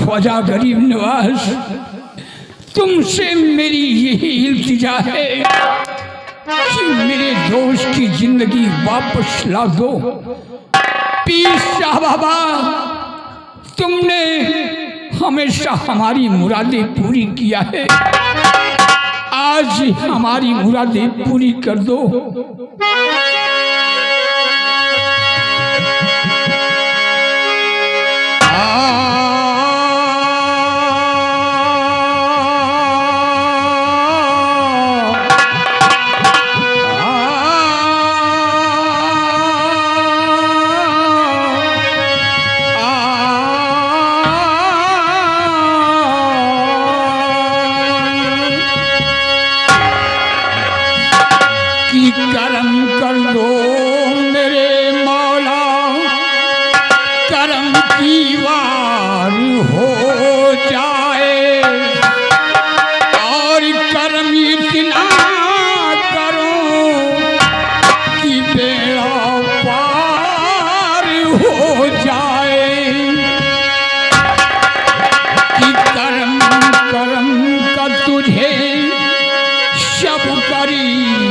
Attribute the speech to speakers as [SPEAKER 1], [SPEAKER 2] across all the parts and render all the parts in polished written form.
[SPEAKER 1] ख्वाजा गरीब नवाज, तुमसे मेरी यही इल्तिजा है कि मेरे दोस्त की जिंदगी वापस ला दो। पीर शाह बाबा, तुमने हमेशा हमारी मुरादें पूरी किया है, आज हमारी मुरादें पूरी कर दो। करम कर दो मेरे मौला, करम की वार हो जाए, और करम इतना करो कि बेड़ा पार हो जाए। कि करम करम का तुझे सब करीम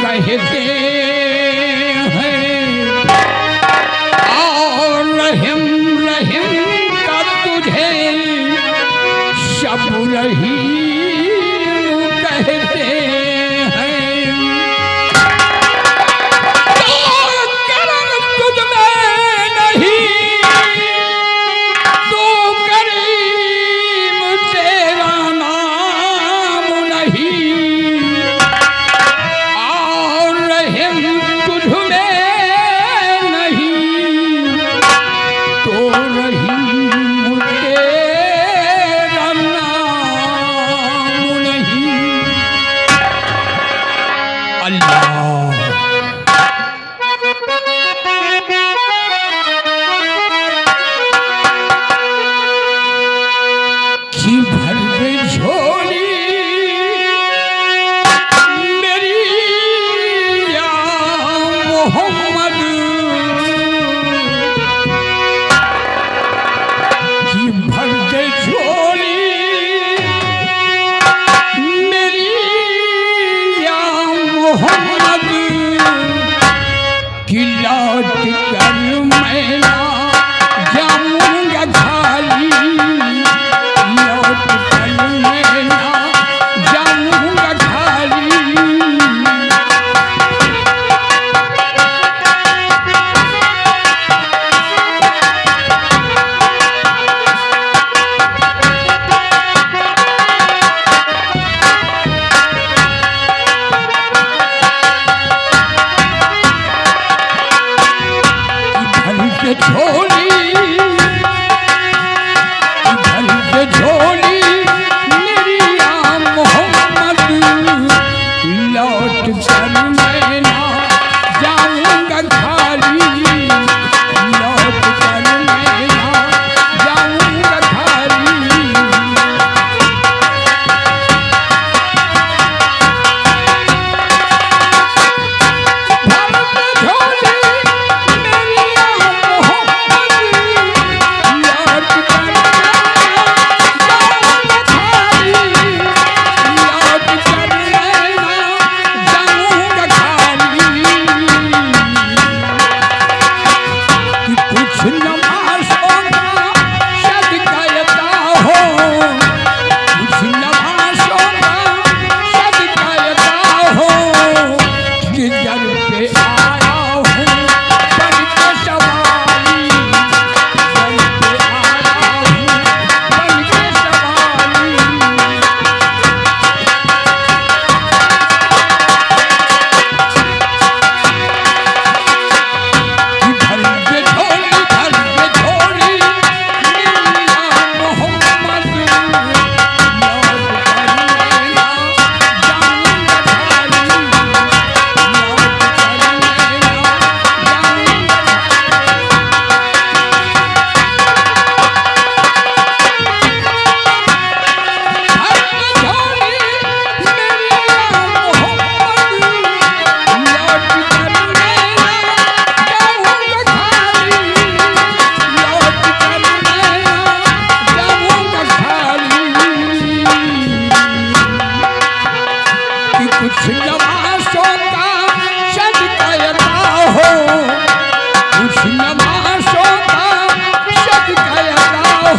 [SPEAKER 1] कहते हैं, और रहम रहम का तुझे सब रहीम कहते हैं। तो करम तुझ में नहीं तो करीम तेरा नाम नहीं, तुझ में नहीं तो रहीम तेरा नाम नहीं।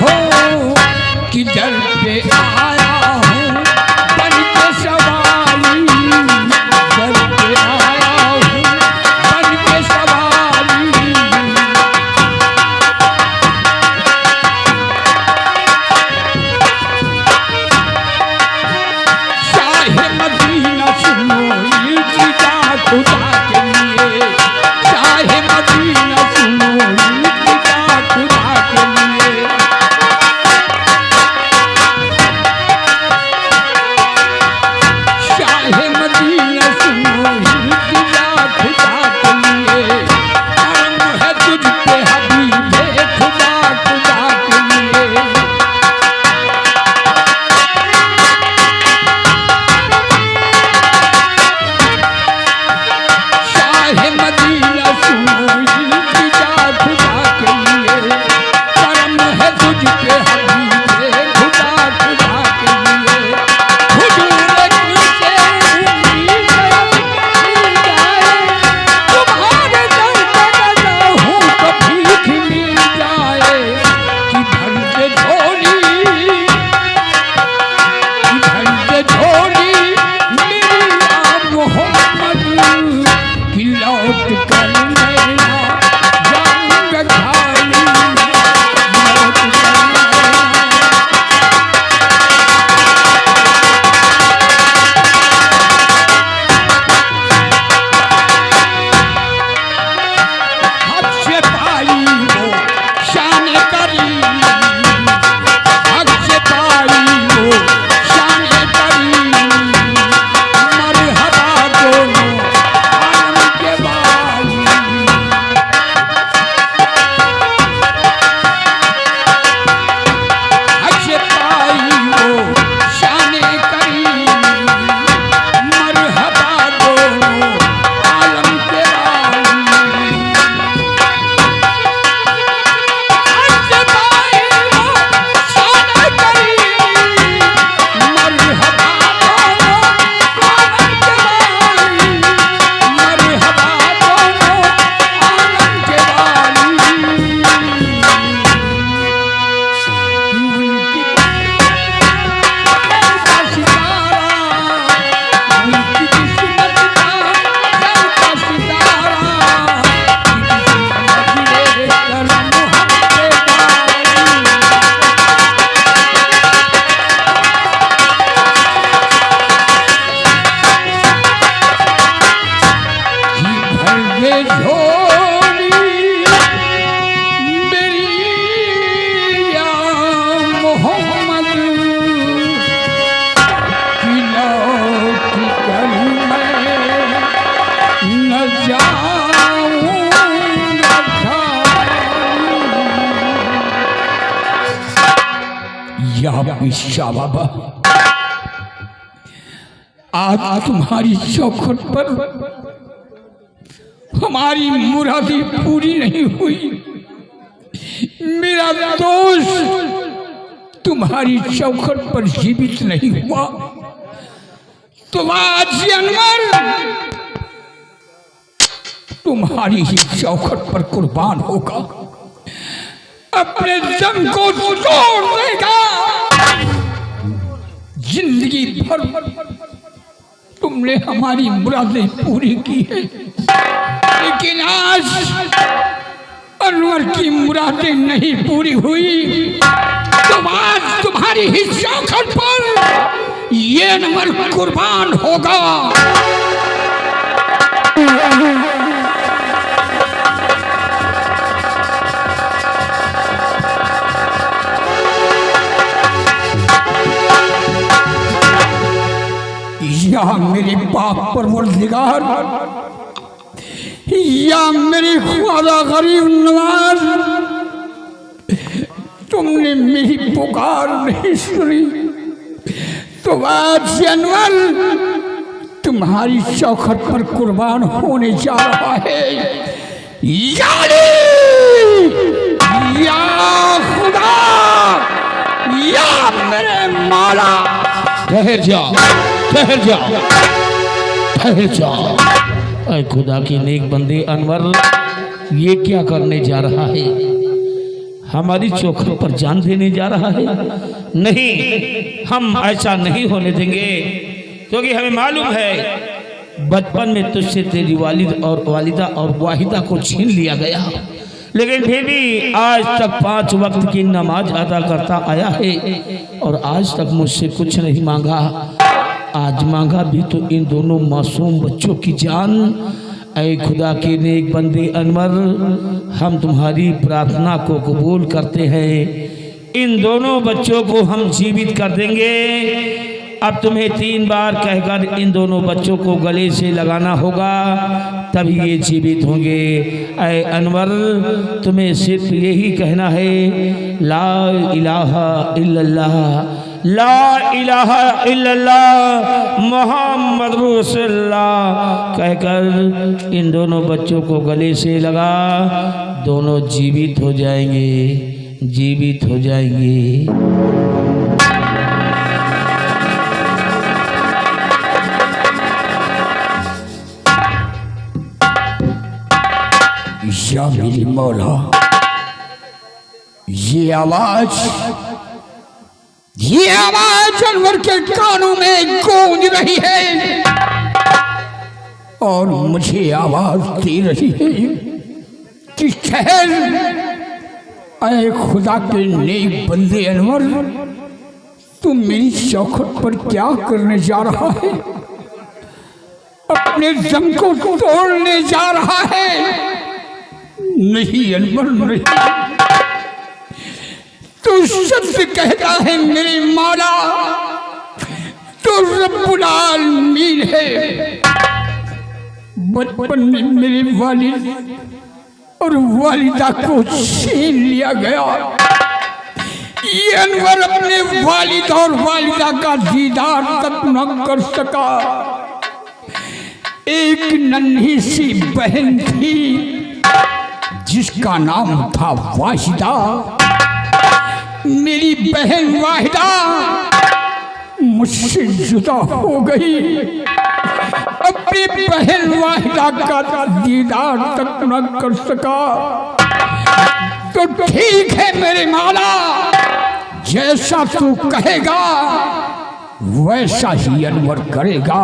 [SPEAKER 1] हो कि दर पे आया हूँ बन के सवारी, दर पे आया हूँ बन के सवारी। शाहे मदीना सुनो इल्तिजा खुदा के लिए, शाहे मदीना सुनो इल्तिजा खुदा के लिए। शाहे मदीना सुनो इल्तिजा खुदा के लिए, करम है तुझ पे हबीबे खुदा खुदा के लिए। शाहे मदीना सुनो इल्तिजा खुदा के लिए, करम है तुझ पे हबीबे खुदा खुदा के लिए। हुजूर तुझसे उम्मीद मिल जाए, तुम्हारे दर पे लगा हूँ तो भीख मिल जाए। कि भर दे झोली, कि भर दे झोली मेरी आ मोहम्मद, कि लौट कर मैं ना जाऊंगा खाली, लौट कर मैं ना। हक से पाई वो शान करी, हक से पाई वो शान करी। मरहबा दोनों आलम के वाली, हक से पाई वो शान करी। मरहबा दोनों आलम के वाली, हक से पाई वो शान करी। मरहबा दोनों आलम के वाली, मरहबा दोनों आलम के वाली। उनकी का सितारा, उनकी किस्मत का जलता सितारा, मेरे करम हमसे बारी। कि भर दे झोली मेरी या मोहम्मद, कि लौट कर मैं न जाऊंगा खाली। या पिशा बाबा, आज तुम्हारी चौखट पर हमारी मुरादें पूरी नहीं हुई। मेरा दोस्त तुम्हारी चौखट पर जीवित नहीं हुआ, तो आज अनवर तुम्हारी ही चौखट पर कुर्बान होगा, अपने दम को तोड़ देगा। जिंदगी भर तुमने हमारी मुरादें पूरी की है, लेकिन आज अनवर की मुरादें नहीं पूरी हुई, तो आज तुम्हारी ही चौखट पर ये अनवर कुर्बान होगा। या मेरे बाप परवरदिगार, या मेरे ख्वाजा गरीब नवाज, तुमने मेरी पुकार नहीं सुनी, तो आज अनवर तुम्हारी चौखट पर कुर्बान होने जा रहा है। या खुदा, या मेरे मौला।
[SPEAKER 2] ठहर जा, ठहर जा, ठहर जा। ऐ खुदा की नेक बंदे अनवर, ये क्या करने जा रहा है? हमारी चौखट पर जान देने जा रहा है। नहीं, हम ऐसा नहीं होने देंगे, क्योंकि हमें मालूम है बचपन में तुझसे तेरी वालिद और वालिदा और वाहिदा को छीन लिया गया, लेकिन फिर भी आज तक 5 वक्त की नमाज अदा करता आया है और आज तक मुझसे कुछ नहीं मांगा। आज मांगा भी तो इन दोनों मासूम बच्चों की जान। ऐ खुदा के नेक बंदे अनवर, हम तुम्हारी प्रार्थना को कबूल करते हैं। इन दोनों बच्चों को हम जीवित कर देंगे। अब तुम्हें 3 बार कहकर इन दोनों बच्चों को गले से लगाना होगा, तभी ये जीवित होंगे। ऐ अनवर, तुम्हें सिर्फ यही कहना है, ला इलाहा इल्लल्लाह, ला इलाहा इल्लल्लाह मुहम्मद रसूलुल्लाह कहकर इन दोनों बच्चों को गले से लगा। दोनों जीवित हो जाएंगे, जीवित हो जाएंगे।
[SPEAKER 1] या मेरी मौला, ये आवाज अनवर के कानों में गूंज रही है और मुझे आवाज दे रही है कि ठहर। ऐ खुदा के नेक बंदे अनवर, तुम मेरी चौखट पर क्या करने जा रहा है? अपने दम को तोड़ने जा रहा है? नहीं अनवर, नहीं। तू सत्य कहता है मेरे मौला, तू रब्बुल आलमीन है। बचपन में मेरे वालिद और वालिदा को छीन लिया गया। ये अनवर अपने वालिद और वालिदा का दीदार तक न कर सका। एक नन्ही सी बहन थी जिसका नाम था वाहिदा। मेरी बहन वाहिदा मुझसे जुदा हो गई। अपनी बहन वाहिदा का दीदार तक न कर सका। तो ठीक है मेरे मौला, जैसा तू कहेगा वैसा ही अनवर करेगा।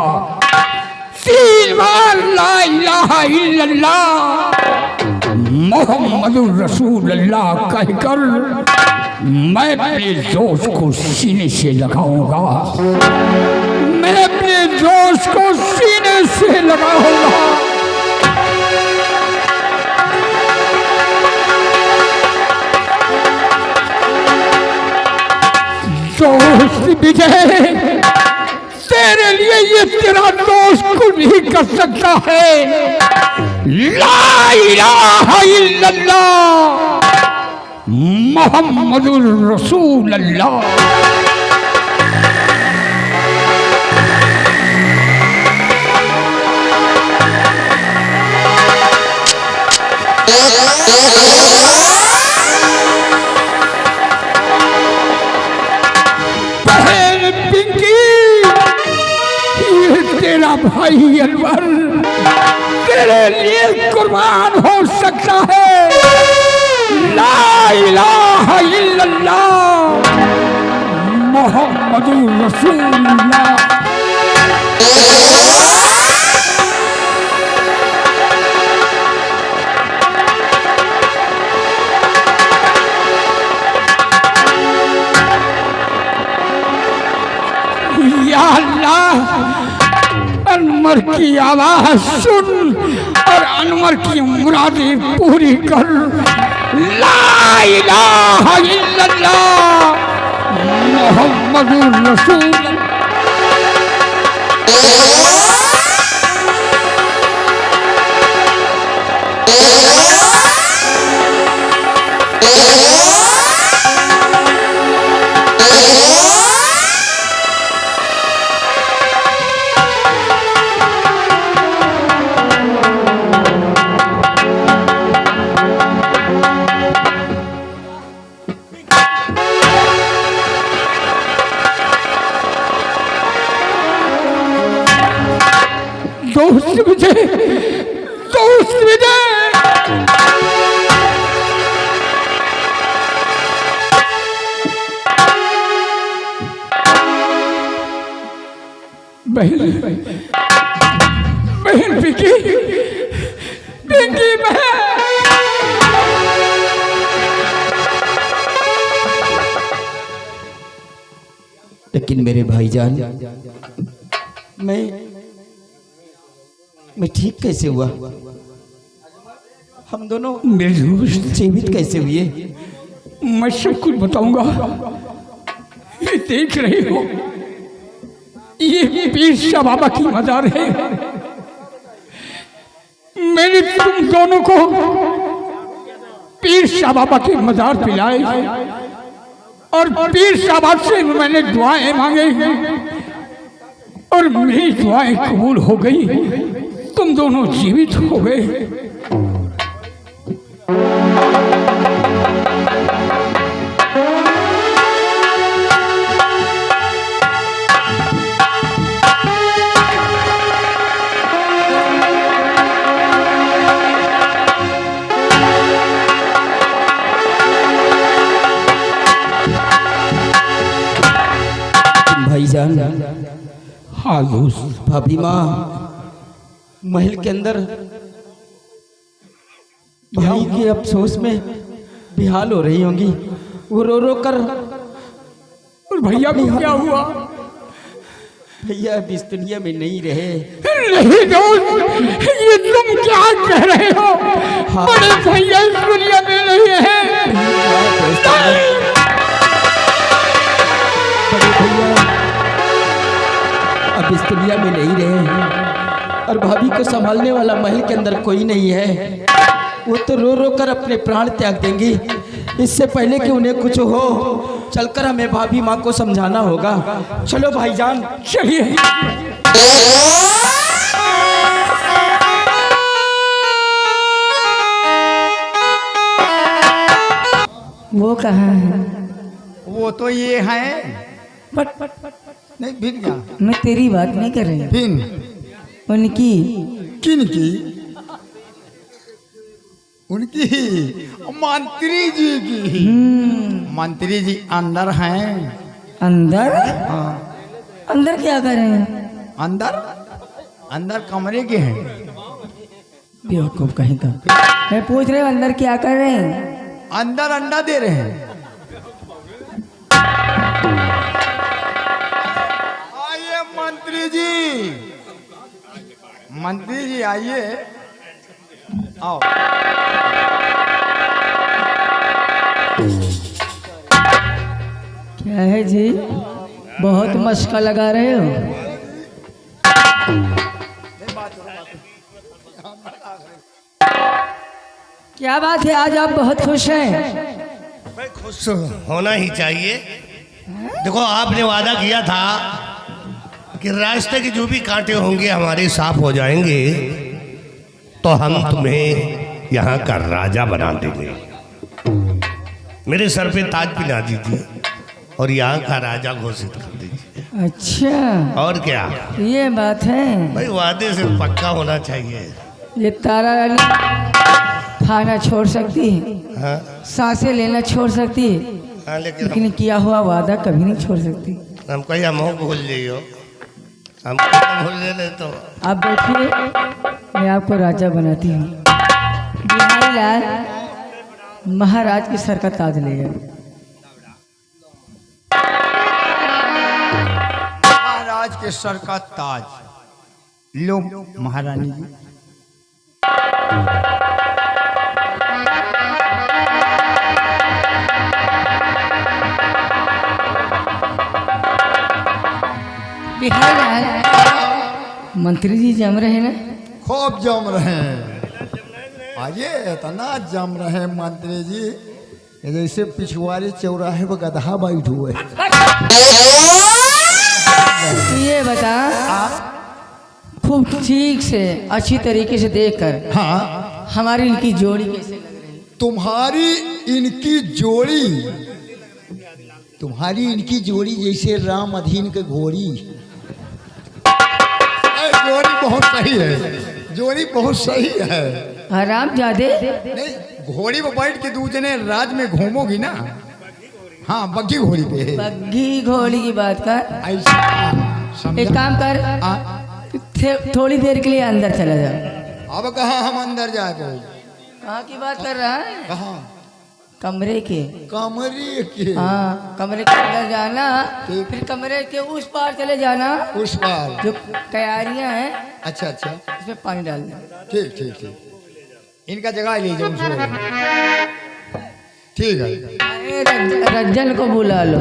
[SPEAKER 1] 3 बार ला इलाहा इल्लल्लाह मुहम्मदुर रसूलुल्लाह कहकर मैं अपने दोस्त को सीने से लगाऊंगा। मैं अपने दोस्त को सीने से लगाऊंगा। दोस्त विजय, तेरे लिए ये तेरा दोस्त कुछ नहीं कर सकता है। ला इलाहा इल्लल्लाह मुहम्मदुर रसूलुल्लाह। बहन पिंकी, ये तेरा भाई अनवर तेरे लिए कुर्बान हो सकता है। ला इलाहा इल्लल्लाह मुहम्मदुर रसूलुल्लाह। या अल्लाह, अनवर की आवाज सुन और अनवर की मुरादें पूरी कर। ला इलाहा इल्लल्लाह मुहम्मदुर रसूलुल्लाह। दोस्त विजय, दोस्त विजय, बहन बहन पिंकी पिंकी बहन।
[SPEAKER 3] लेकिन मेरे भाईजान मैं ठीक कैसे हुआ? हम दोनों
[SPEAKER 1] मेरे दोस्त
[SPEAKER 3] जीवित कैसे हुए?
[SPEAKER 1] मैं सब कुछ बताऊंगा। ये देख रहे हो, ये पीर शाह बाबा की मजार है। मैंने तुम दोनों को पीर शाह बाबा की मजार पिलाई और पीर शाह बाबा से मैंने दुआएं मांगे और मेरी दुआएं कबूल हो गई। तुम दोनों जीवित हो गए।
[SPEAKER 3] भाईजान,
[SPEAKER 1] हाँ दोस्त।
[SPEAKER 3] भाभी माँ महल के अंदर भाई के अफसोस में बेहाल हो रही होंगी। वो रो रो कर।
[SPEAKER 1] और भैया को क्या हुआ?
[SPEAKER 3] भैया अब इस दुनिया में नहीं रहे।
[SPEAKER 1] नहीं दोस्त, ये तुम क्या कह रहे हो?
[SPEAKER 3] हाँ।
[SPEAKER 1] बड़े भैया इस दुनिया में नहीं है।
[SPEAKER 3] बड़े भैया अब इस दुनिया में नहीं रहे और भाभी को संभालने वाला महल के अंदर कोई नहीं है। वो तो रो रो कर अपने प्राण त्याग देंगी। इससे पहले कि उन्हें कुछ हो, चलकर हमें भाभी माँ को समझाना होगा। चलो भाईजान,
[SPEAKER 1] चलिए।
[SPEAKER 4] वो कहाँ है?
[SPEAKER 5] वो तो ये है। नहीं भिन क्या?
[SPEAKER 4] मैं तेरी बात नहीं कर रही हूँ,
[SPEAKER 5] भिन
[SPEAKER 4] उनकी।
[SPEAKER 5] किन की? उनकी मंत्री जी की। मंत्री जी अंदर हैं।
[SPEAKER 4] अंदर?
[SPEAKER 5] हाँ।
[SPEAKER 4] अंदर क्या कर रहे हैं?
[SPEAKER 5] अंदर अंदर कमरे के हैं।
[SPEAKER 4] बेवकूफ कहीं का। मैं पूछ रही हूँ अंदर क्या कर रहे हैं?
[SPEAKER 5] अंदर अंडा दे रहे हैं। आइए मंत्री जी, मंत्री जी आइए, आओ।
[SPEAKER 4] क्या है जी, बहुत मस्का लगा रहे हो? क्या बात है, आज आप बहुत खुश हैं?
[SPEAKER 6] भाई खुश होना ही चाहिए। देखो आपने वादा किया था कि रास्ते के जो भी कांटे होंगे हमारे साफ हो जाएंगे तो हम तुम्हें यहाँ का राजा बना देंगे। मेरे सर पे ताज पिला दीजिए और यहाँ का राजा घोषित कर दीजिए।
[SPEAKER 4] अच्छा,
[SPEAKER 6] और क्या?
[SPEAKER 4] ये बात है।
[SPEAKER 6] भाई वादे से पक्का होना चाहिए।
[SPEAKER 4] ये तारा रानी खाना छोड़ सकती है,
[SPEAKER 6] हाँ
[SPEAKER 4] सांसें लेना छोड़ सकती है,
[SPEAKER 6] हाँ,
[SPEAKER 4] लेकिन किया हुआ वादा कभी नहीं छोड़ सकती।
[SPEAKER 6] हम कहीं हम भूल जाइयो, हम भूल ले तो।
[SPEAKER 4] आप बैठिए, मैं आपको राजा बनाती हूँ। बिहारी लाल महाराज के सर का ताज ले गए।
[SPEAKER 5] महाराज के सर का ताज लो महारानी जी।
[SPEAKER 4] बिहारी लाल, मंत्री जी जम रहे ना?
[SPEAKER 5] खूब जम रहे हैं। आइए, इतना जम रहे हैं मंत्री जी, ये जैसे पिछवाड़े चौराहे पर गधा बैठ हुए।
[SPEAKER 4] ये बता, खूब ठीक से अच्छी तरीके से देखकर
[SPEAKER 5] हाँ,
[SPEAKER 4] हमारी इनकी जोड़ी कैसे लग रही है?
[SPEAKER 5] तुम्हारी इनकी जोड़ी जैसे राम अधीन के घोड़ी। जोड़ी बहुत सही है, जोड़ी बहुत सही है।
[SPEAKER 4] आराम जादे।
[SPEAKER 5] नहीं, घोड़ी पर बैठ के दूसरे राज में घूमोगी ना। हाँ, बग्घी घोड़ी पे।
[SPEAKER 4] बग्घी घोड़ी की बात कर।
[SPEAKER 5] ऐसा
[SPEAKER 4] एक काम कर, थोड़ी देर के लिए अंदर चला जा।
[SPEAKER 5] अब कहाँ हम अंदर जाए भाई?
[SPEAKER 4] कहाँ की बात कर रहा है?
[SPEAKER 5] कहाँ?
[SPEAKER 4] कमरे के।
[SPEAKER 5] कमरे के?
[SPEAKER 4] हाँ, कमरे के अंदर जाना,
[SPEAKER 5] ठीक।
[SPEAKER 4] फिर कमरे के उस पार चले जाना,
[SPEAKER 5] उस पार
[SPEAKER 4] जो क्यारियां हैं
[SPEAKER 5] अच्छा अच्छा
[SPEAKER 4] उसमें पानी डाल देना।
[SPEAKER 5] ठीक ठीक ठीक, इनका जगह ले जाओ ठीक है।
[SPEAKER 4] अरे रज्जन को बुला लो।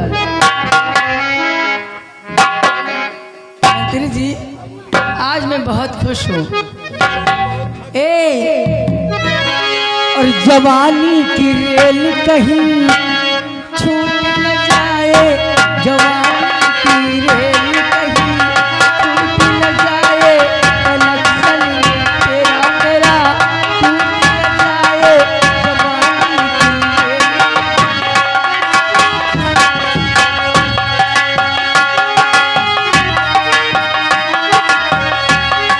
[SPEAKER 4] मंत्री जी आज मैं बहुत खुश हूँ। और जवानी की रेल कहीं छूट न जाए, जवानी की रेल कहीं छूट न जाए, नक्सल तेरा मेरा टूट न जाए, जवानी की रेल।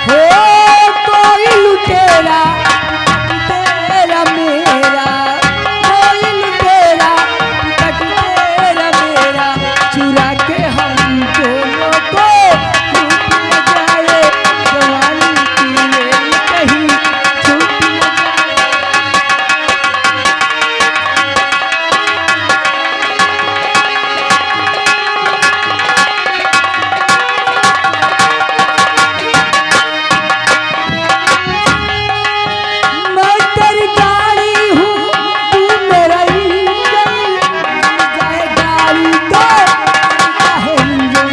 [SPEAKER 4] हो कोई लुटेरा तेरा मेरा, कोई लुटेरा टिकट तेरा मेरा, चुरा के हम दोनों को छूट न जाए, जवानी की रेल कहीं छूट न जाए। मैं तेरी गाड़ी हूँ, तू मेरा इंजन, जाए गाड़ी तो चाहे इंजन।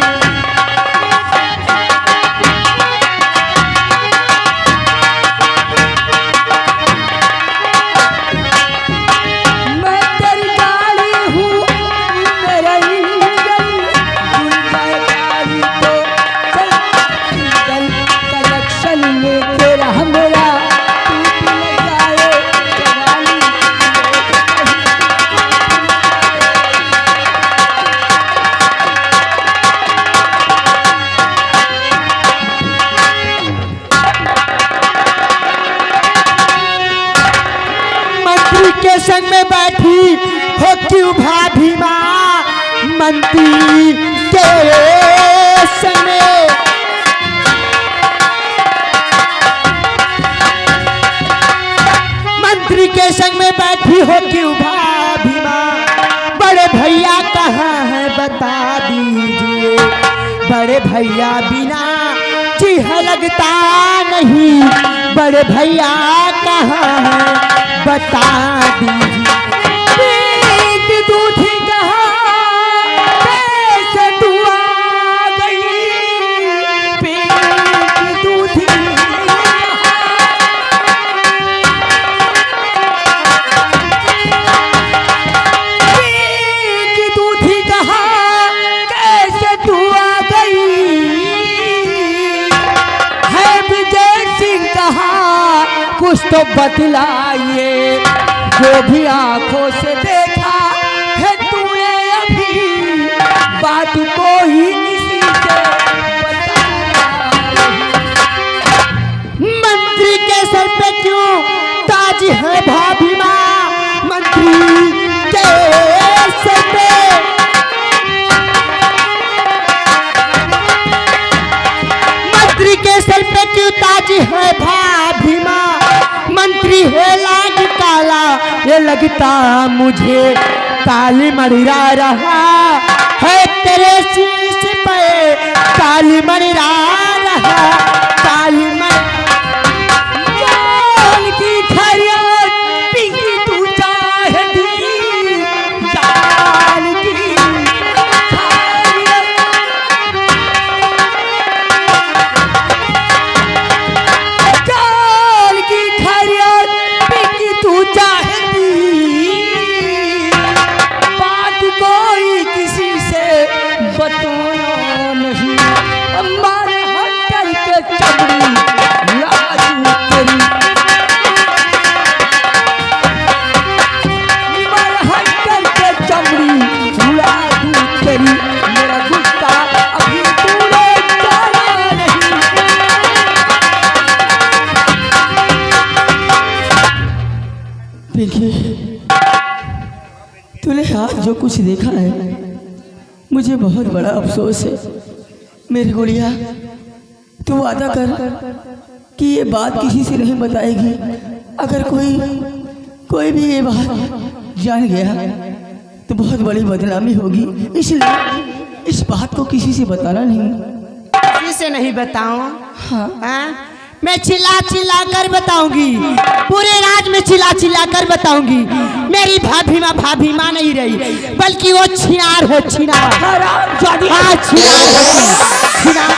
[SPEAKER 4] मैं तेरी गाड़ी हूँ, तू मेरा इंजन, जाए गाड़ी तो चल इंजन, कनेक्शन में तेरा मेरा टूट न जाए, जवानी
[SPEAKER 3] मंत्री के संग में बैठी हो क्यों भाभी माँ? मंत्री के संग में मंत्री के संग में बैठी हो क्यों भाभी माँ? बड़े भैया कहाँ है बता दीजिए, बड़े भैया बिना जी लगता नहीं, बड़े भैया कहाँ है बता दीजिए। पीक दूधी कहाँ कैसे तू आ गई, पीक दूधी पीक दूधी कहाँ कैसे तू आ गई, है विजय सिंह कहाँ कुछ तो बतलाइए, जो भी आंखों से देखा है तूने अभी, बात को ही किसी से बताया नहीं। मंत्री के सर पे क्यों ताज है भाभी माँ? मंत्री के सर पे मंत्री के सर पे क्यों ताज है भाभी माँ? मंत्री है लाग काला, ये लगता मुझे काली मरिरा रहा है, तेरे शीश पे काली मरिरा रहा, काली जान की खैरियत पिंकी तू चाहती, जान की खैरियत जान की खैरियत पिंकी तू चाहती, बात कोई किसी से बताना नहीं, हमारे हट के चमड़ी लाजू तेरी, हमारे हट के चमड़ी लाजू तेरी, मेरा गुस्सा अभी तूने जाना नहीं। पिंकी, तूने आज जो कुछ देखा है मुझे बहुत बड़ा अफसोस है।
[SPEAKER 4] मेरी गुड़िया तू वादा कर कि ये बात किसी से नहीं बताएगी। अगर कोई भी ये बात जान गया तो बहुत बड़ी बदनामी होगी, इसलिए इस बात को किसी से बताना नहीं।
[SPEAKER 7] किसी से नहीं बताऊं?
[SPEAKER 4] हाँ
[SPEAKER 7] हाँ? मैं चिल्ला चिल्ला कर बताऊंगी, पूरे राज में चिल्ला चिल्ला कर बताऊंगी। मेरी भाभी माँ नहीं रही, बल्कि वो छिनार है, छिनार। हाँ, छिनार है, छिनार।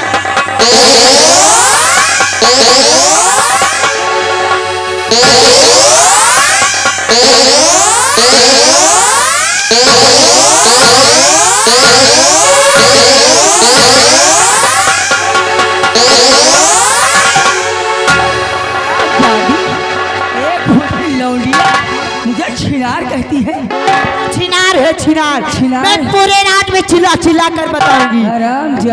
[SPEAKER 4] मुझे छिनार कहती है।
[SPEAKER 7] छिनार है, छिनार।
[SPEAKER 4] छिनार।
[SPEAKER 7] मैं पूरे रात में चिल्ला चिल्ला कर बताऊंगी।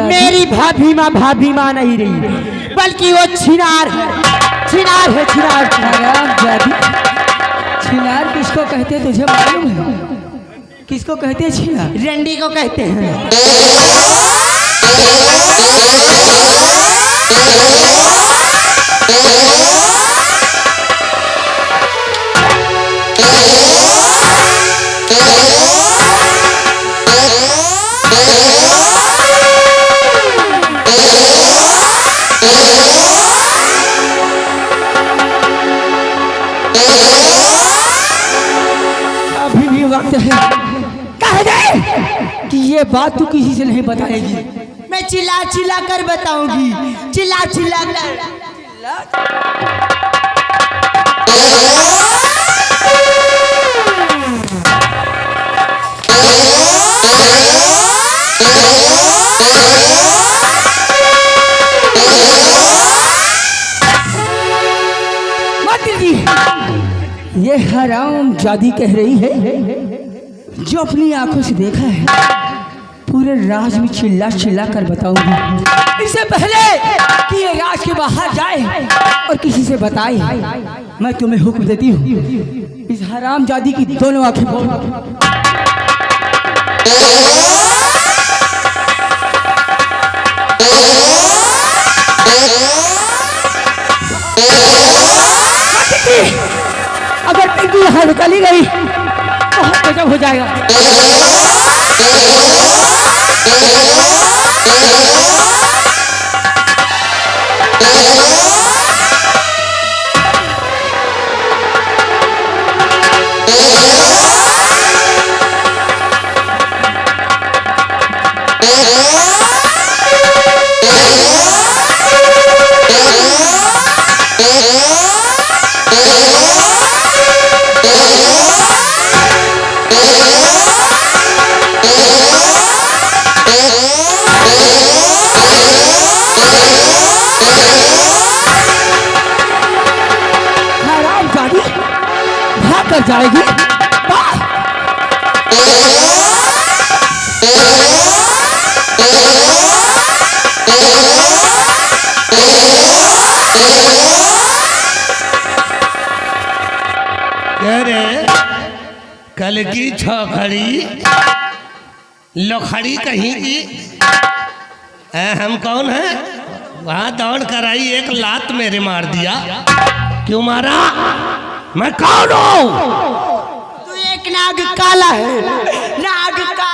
[SPEAKER 7] मेरी भाभी माँ नहीं रही, बल्कि वो छिनार है, छिनार है, छिनार।
[SPEAKER 4] छिनार किसको कहते हैं तुझे मालूम है? किसको कहते हैं छिनार?
[SPEAKER 7] रंडी को कहते हैं।
[SPEAKER 4] अभी भी वक्त है, कह दे कि ये बात तू किसी से नहीं बताएगी।
[SPEAKER 7] मैं चिल्ला चिल्ला कर बताऊंगी, चिल्ला चिल्ला कर।
[SPEAKER 4] मंत्री जी, ये हराम जादी कह रही है, जो अपनी आंखों से देखा है पूरे राज में चिल्ला चिल्ला कर बताऊंगी। इससे पहले कि ये राज के बाहर जाए और किसी से बताए, मैं तुम्हें हुक्म देती हूँ, इस हराम जादी की दोनों आंखें खोलो। अगर पिंकी यहाँ निकली गई बहुत गजब हो जाएगा। कर जाएगी।
[SPEAKER 6] कल की छोकड़ी लोखड़ी कहीं की हम कौन है? वहां दौड़ कर आई, एक लात मेरे मार दिया। क्यों मारा? मैं कौन हूँ?
[SPEAKER 7] तू एक नाग काला है, नाग काला।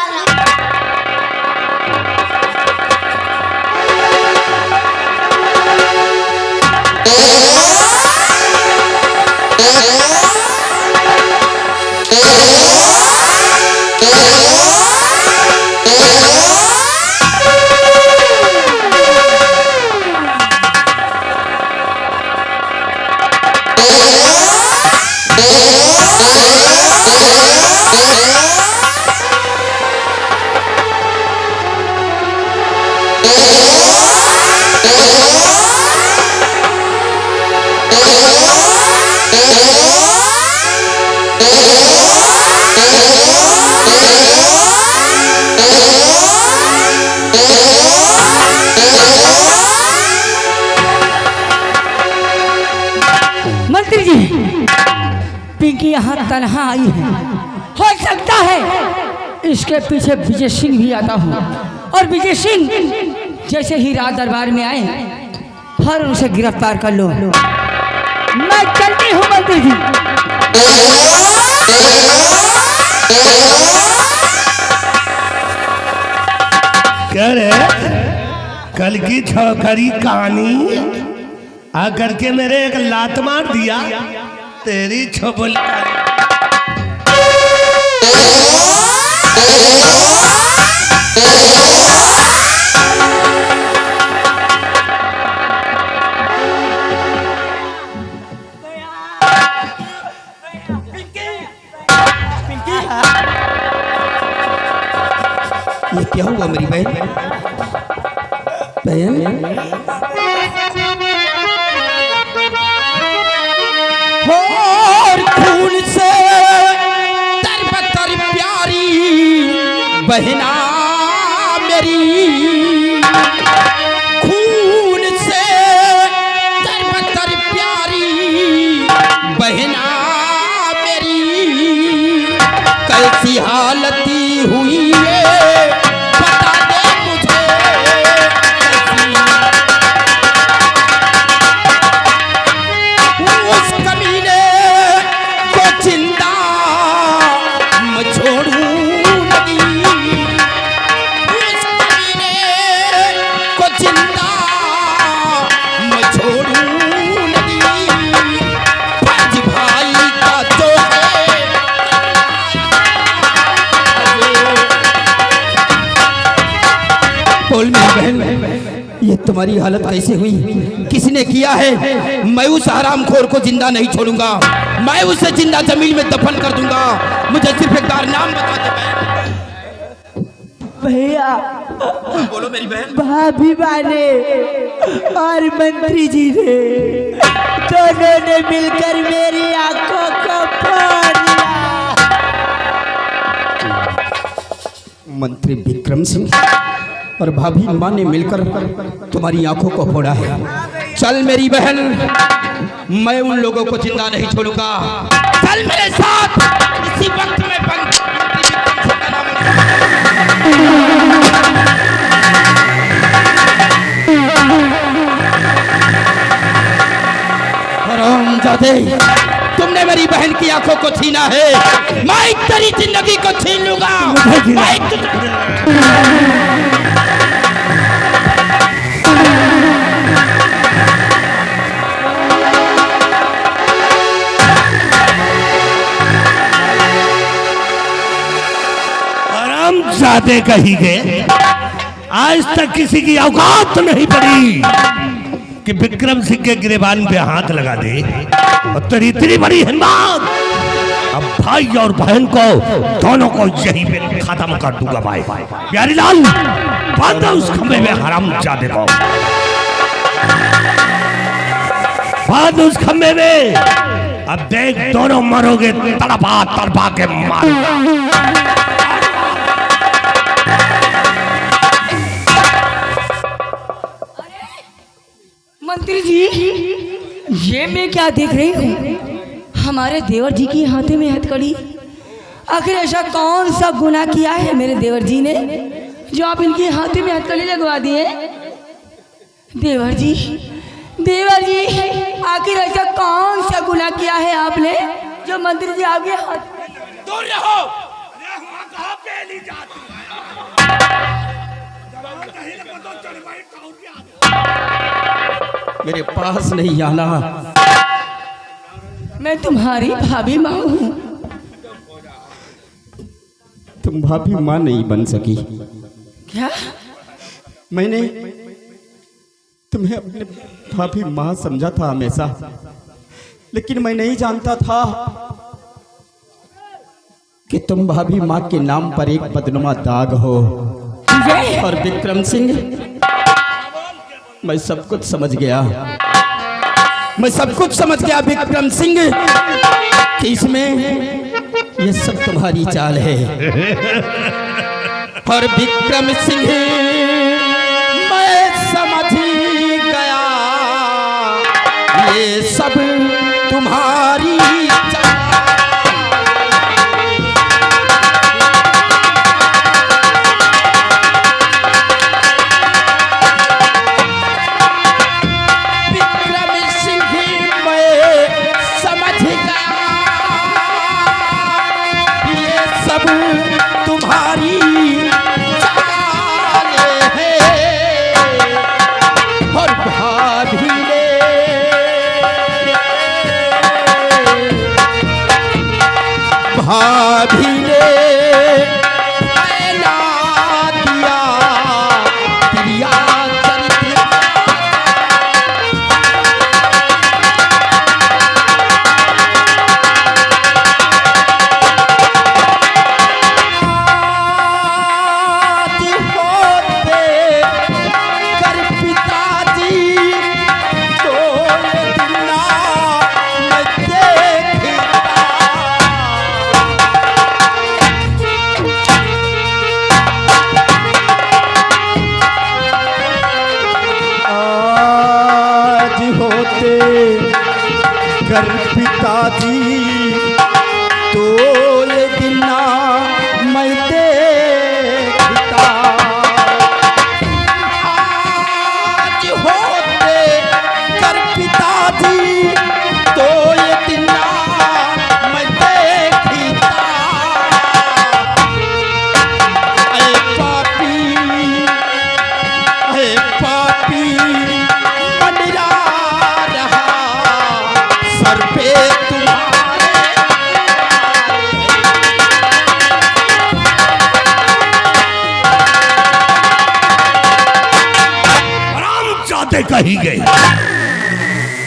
[SPEAKER 4] मंत्री जी, पिंकी यहाँ तन्हा आई है। हो सकता है इसके पीछे विजय सिंह भी आता हो, और विजय सिंह जैसे ही राज दरबार में आए और उसे गिरफ्तार कर लो। मैं चलती हूँ मंत्री जी।
[SPEAKER 6] क्या रे, कल की छोकरी कहानी आकर के मेरे एक लात मार दिया, तेरी छोबल
[SPEAKER 3] ये क्या हुआ मेरी बहन? बहन और खून से तरबतर प्यारी बहना मेरी, खून से तरबतर प्यारी बहना मेरी, कैसी हालती हुई है बता दे मुझे, उस कमीने को जिंदा मैं छोड़ूं लगी, उस कमीने को जिंदा मैं छोड़ूं लगी, फर्ज भाई का तो है। बोल मेरी बहन, ये तुम्हारी हालत कैसे हुई? किसने किया है? मैं उस हरामखोर को जिंदा नहीं छोड़ूंगा, मैं उसे जिंदा जमीन में दफन कर दूंगा। मुझे सिर्फ एक बार नाम बता दे
[SPEAKER 7] भैया।
[SPEAKER 3] बोलो मेरी बहन।
[SPEAKER 7] भाभी माने और मंत्री जी ने दोनों ने मिलकर मेरी आंखों को फोड़ दिया।
[SPEAKER 3] मंत्री विक्रम सिंह और भाभी माँ ने मिलकर तुम्हारी आंखों को फोड़ा है। चल मेरी बहन, मैं उन लोगों को जिंदा नहीं छोड़ूंगा। चल मेरे साथ, इसी वक्त में बंद। हरामजादे, तुमने मेरी बहन की आंखों को छीना है, मैं तेरी जिंदगी को छीन लूंगा।
[SPEAKER 6] हरामजादे कही गए, आज तक किसी की औकात नहीं पड़ी कि विक्रम सिंह के गिरेबान पे हाथ लगा दे, और तेरी इतनी बड़ी हिम्मत। अब भाई और बहन को दोनों को यहीं पे खत्म कर दूंगा। भाई प्यारीलाल, बांध उस खंबे में हरामजादे को, बांध उस खंबे में। अब देख दोनों मरोगे तड़पा तड़पा के मारूंगा।
[SPEAKER 4] मंत्री जी, ये मैं क्या देख रही हूँ? हमारे देवर जी की हाथे में हथकड़ी। आखिर ऐसा कौन सा गुनाह किया है मेरे देवर जी ने जो आप इनके हाथे में हथकड़ी लगवा दिए? देवर जी, देवर जी, आखिर ऐसा कौन सा गुनाह किया है आपने जो मंत्री जी आपके हाथ?
[SPEAKER 6] दूर रहो।
[SPEAKER 3] मेरे पास नहीं आना।
[SPEAKER 4] मैं तुम्हारी भाभी माँ हूँ।
[SPEAKER 3] तुम भाभी माँ नहीं बन सकी।
[SPEAKER 4] क्या?
[SPEAKER 3] मैंने तुम्हें अपने भाभी माँ समझा था हमेशा, लेकिन मैं नहीं जानता था कि तुम भाभी माँ के नाम पर एक बदनुमा दाग हो। और विक्रम सिंह, मैं सब कुछ समझ गया, मैं सब कुछ समझ गया विक्रम सिंह कि इसमें ये सब तुम्हारी चाल है। और विक्रम सिंह, मैं समझ गया ये सब तुम्हारी चाल। पिताजी तो ये दिन ना मैं देखता। आज होते कर पिताजी तो ये दिन ना मैं देखता। अरे पापी मंडरा रहा सर पे तुम्हारे।
[SPEAKER 6] आरामजादे कही गई।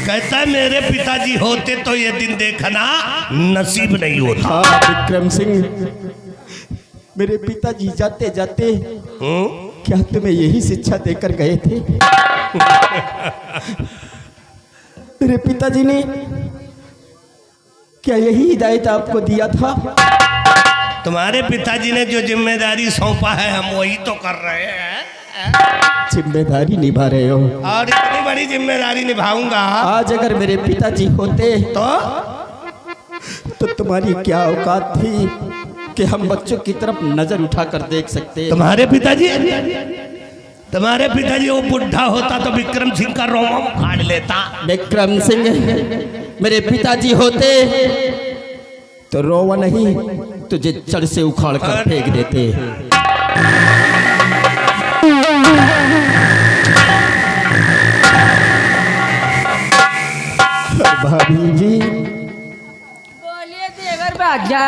[SPEAKER 6] कहता है मेरे पिताजी होते तो ये दिन देखना नसीब नहीं होता।
[SPEAKER 3] हाँ विक्रम सिंह, मेरे पिताजी जाते जाते क्या तुम्हें यही शिक्षा देकर गए थे? मेरे पिताजी ने क्या यही हिदायत आपको दिया था?
[SPEAKER 6] तुम्हारे पिताजी ने जो जिम्मेदारी सौंपा है हम वही तो कर रहे हैं।
[SPEAKER 3] जिम्मेदारी निभा रहे हो
[SPEAKER 6] और इतनी बड़ी जिम्मेदारी निभाऊंगा।
[SPEAKER 3] आज अगर मेरे पिताजी होते तो तुम्हारी क्या औकात थी कि हम बच्चों की तरफ नजर उठाकर देख सकते?
[SPEAKER 6] तुम्हारे पिताजी वो बुढ़ा होता तो विक्रम सिंह का रोमा उखाड़ लेता।
[SPEAKER 3] विक्रम सिंह, मेरे पिताजी होते तो रोवा नहीं तुझे जड़ से उखाड़ कर फेंक देते। भाभी जी
[SPEAKER 4] बोलिए देवर बाजा।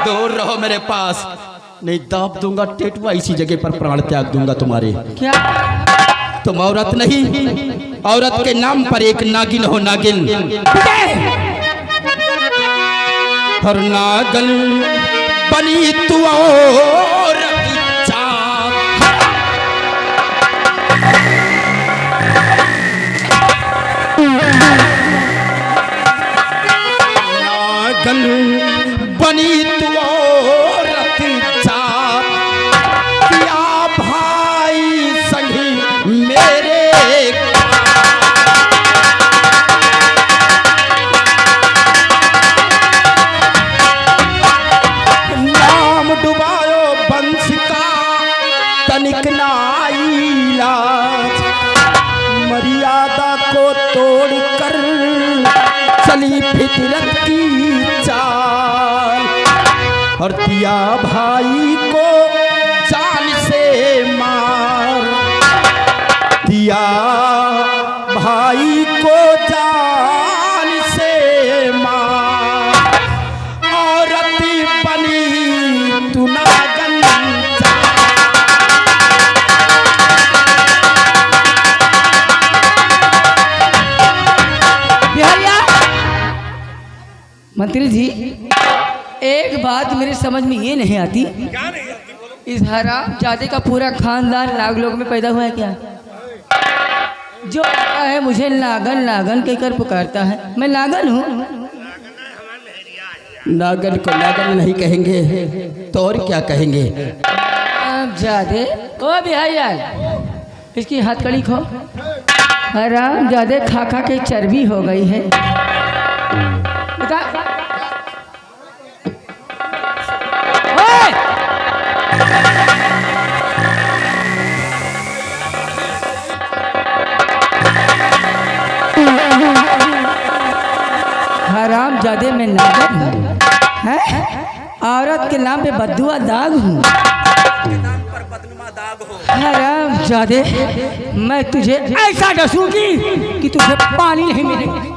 [SPEAKER 3] दूर रहो मेरे पास, नहीं दाब दूंगा टेटुआ, इसी जगह पर प्राण त्याग दूंगा तुम्हारे।
[SPEAKER 4] क्या
[SPEAKER 3] तुम औरत नहीं, औरत के नाम पर एक नागिन हो नागिन। और नागन बनी तू औरत नागन बनी तू औरत जात, किया भाई संगी मेरे नाम डुबायो वंश का तनिक नाईला, मर्यादा को तोड़कर चली फितरत की चाल, और दिया भाई को जान से मार, दिया भाई को जान से मार, औरत बनी तू नागन।
[SPEAKER 4] बिहारिया मंत्री जी, एक बात मेरी समझ में ये नहीं आती, इस हराम जादे का पूरा खानदान नाग लोग में पैदा हुआ है क्या? जो आता है मुझे नागन नागन कहकर पुकारता है, मैं नागन हूँ।
[SPEAKER 3] नागन को नागन नहीं कहेंगे तो और क्या कहेंगे?
[SPEAKER 4] अब जादे ओ बिहारिया, इसकी हथकड़ी खो। हराम जादे खा खा के चर्बी हो गई है। बता ओए! हराम जादे में नागन हूँ, हैं? औरत के नाम पे बद्दुआ दाग हूँ। हराम जादे, मैं तुझे ऐसा डसूंगी कि तुझे पानी नहीं मिलेगा।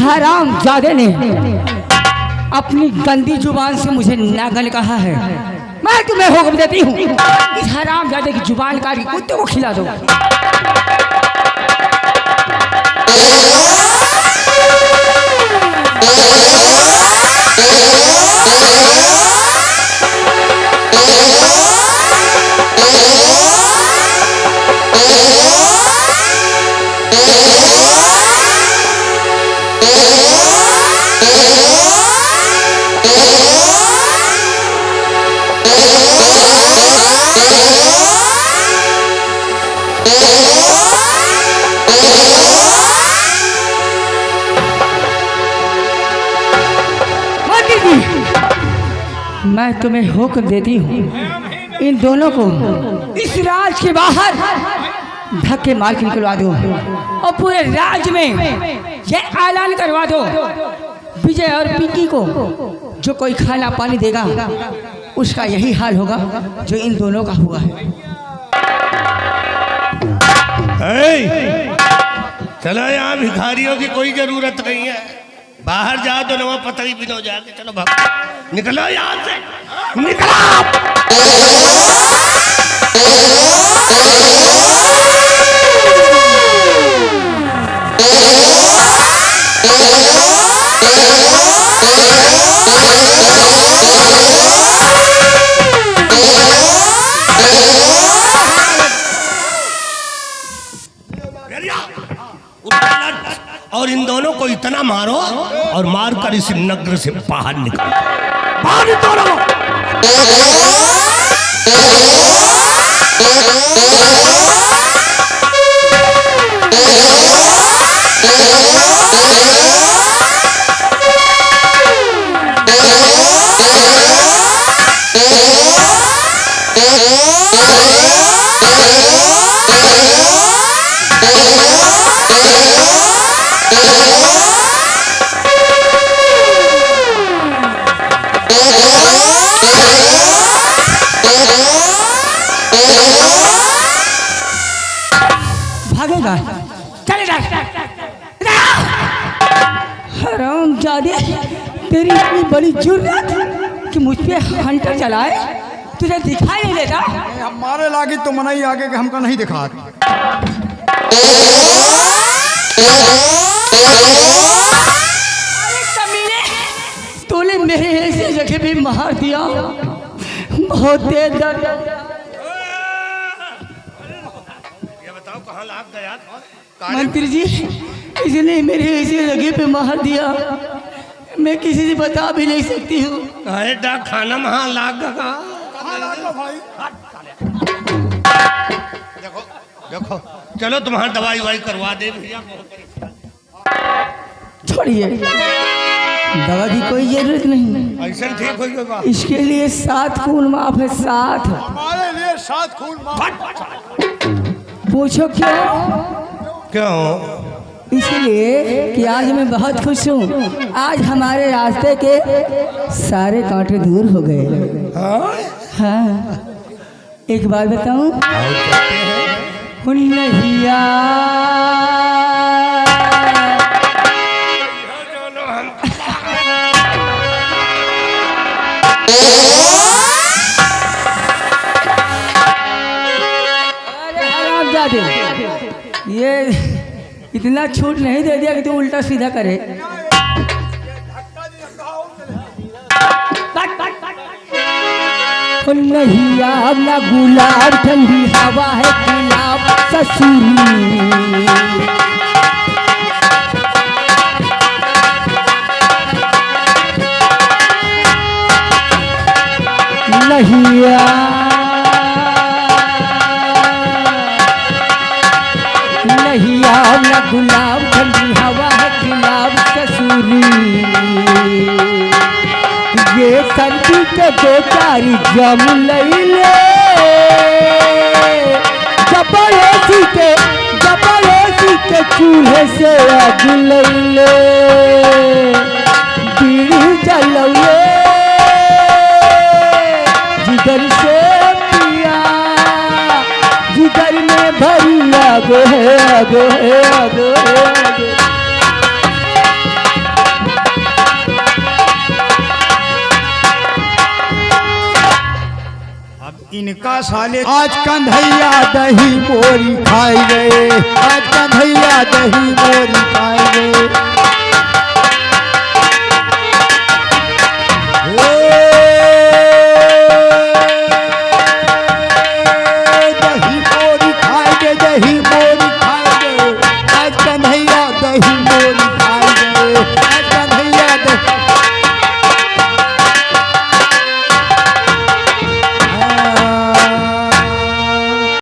[SPEAKER 4] हराम जादे ने अपनी गंदी जुबान से मुझे नागन कहा है। मैं तुम्हें हुक्म देती हूँ, इस हराम जादे की जुबान काट के कुत्ते को खिला दो। मैं तुम्हें हुक्म देती हूँ, इन दोनों को इस राज के बाहर धक्के मार के निकलवा दो और पूरे राज में ये ऐलान करवा दो, विजय और पिंकी को जो कोई खाना पानी देगा उसका यही हाल होगा जो इन दोनों का हुआ है।
[SPEAKER 6] चलो, यहाँ भिखारियों की कोई जरूरत नहीं है, बाहर जाओ तो नवा पता ही भी हो जाके। चलो भाग, निकलो यहाँ से, निकलो। और इन दोनों को इतना मारो और मारकर इस नगर से बाहर निकालो, बाहर निकालो।
[SPEAKER 4] भागेगा, चलेगा। हरामजादे, तेरी इतनी बड़ी जुर्रत कि मुझ पे हंटर चलाए, तुझे दिखाई नहीं देता?
[SPEAKER 5] हमारे लागी तो मनाई आगे के हमका नहीं दिखा।
[SPEAKER 4] अरे कमीने, तूने मेरे ऐसे जगह पे मार दिया, बहुत तेज दर्द।
[SPEAKER 6] ये बताओ कहाँ लाग गया?
[SPEAKER 4] मंत्री जी, इसने मेरे ऐसे जगह पे मार दिया, मैं किसी से बता भी नहीं सकती हूँ।
[SPEAKER 6] अरे डाक खाना वहाँ लाग गया। देखो देखो, चलो तुम्हारी दवाई वाई करवा दे भैया।
[SPEAKER 4] छोड़िए, दवा की कोई जरूरत नहीं,
[SPEAKER 6] ऐसा ठीक होगा।
[SPEAKER 4] इसके लिए 7 खून माफ है, 7।
[SPEAKER 5] हमारे लिए 7 खून माफ।
[SPEAKER 4] पूछो क्यों?
[SPEAKER 6] क्यों?
[SPEAKER 4] इसलिए कि आज मैं बहुत खुश हूँ, आज हमारे रास्ते के सारे कांटे दूर हो गए। हाँ, एक बात बताऊं? नैया ये इतना छूट नहीं दे दिया कि तू उल्टा सीधा करे। नहीं आग ना गुलाब, ठंडी हवा है गुलाब ससुरी। नहीं नहीं आग ना गुलाब, ठंडी हवा है गुलाब ससुरी। ये सर्दी के 2-4 जम लैले, जबरदस्ती के चूल्हे से आग लैले, बीड़ी जलौले जिगर से पिया, जिगर में भरी आग है, आग है, आग है, आग है।
[SPEAKER 5] इनका साले आज कंधैया दही मोरी खाए गए, आज कंधैया दही मोरी खाए गए।